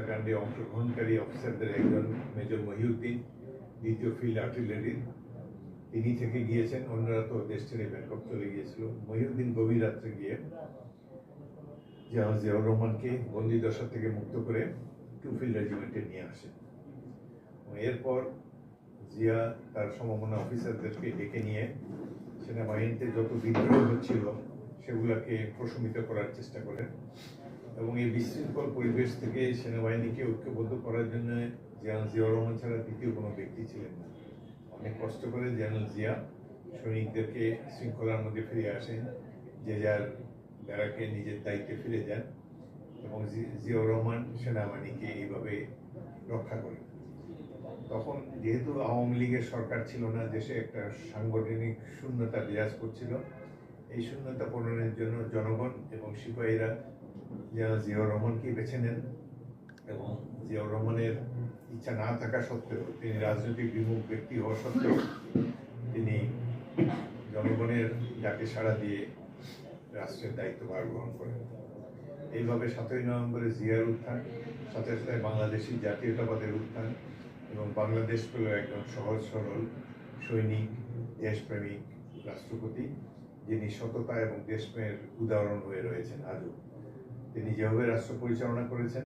হত্যাকাণ্ডে অংশগ্রহণকারী অফিসারদের একজন মেজর মহিউদ্দিন, দ্বিতীয় ফিল্ড আর্টিলারির, তিনি থেকে গিয়েছেন। অন্যরা তো দেশ ছেড়ে ব্যাংকক চলে গিয়েছিল। মহিউদ্দিন গভীর রাত্রে গিয়ে জিয়াউর রহমানকে বন্দিদশা থেকে মুক্ত করে টু ফিল্ড রেজিমেন্টে নিয়ে আসেন। এরপর জিয়া তার সমমনা অফিসারদেরকে ডেকে নিয়ে সেনাবাহিনীতে যত বিদ্রোহ হচ্ছিল সেগুলোকে প্রশমিত করার চেষ্টা করেন এবং এই বিশৃঙ্খল পরিবেশ থেকে সেনাবাহিনীকে ঐক্যবদ্ধ করার জন্য জিয়াউর রহমান ছাড়া দ্বিতীয় কোনো ব্যক্তি ছিলেন না। অনেক কষ্ট করে জেনারেল জিয়া সৈনিকদেরকে শৃঙ্খলার মধ্যে ফিরে আসেন, যে যার ব্যারাকে নিজের দায়িত্বে ফিরে যান এবং জিয়াউর রহমান সেনাবাহিনীকে এইভাবে রক্ষা করেন। তখন যেহেতু আওয়ামী লীগের সরকার ছিল না, দেশে একটা সাংগঠনিক শূন্যতা বিরাজ করছিল। এই শূন্যতা পূরণের জন্য জনগণ এবং সিপাহীরা জিয়াউর রহমানকে বেছে নেন এবং জিয়াউর রহমানের ইচ্ছা না থাকা সত্ত্বেও, তিনি রাজনৈতিক বিমুখ ব্যক্তি হওয়া সত্ত্বেও তিনি জনগণের ডাকে সাড়া দিয়ে রাষ্ট্রের দায়িত্বভার গ্রহণ করেন। এইভাবে 7ই নভেম্বরে জিয়ার উত্থান, সাথে সাথে বাংলাদেশি জাতীয়তাবাদের উত্থান এবং বাংলাদেশ পেল একজন সহজ সরল সৈনিক, দেশপ্রেমিক রাষ্ট্রপতি, যিনি সততা এবং দেশপ্রেমের উদাহরণ হয়ে রয়েছেন আজও। তিনি যেভাবে রাষ্ট্র পরিচালনা করেছেন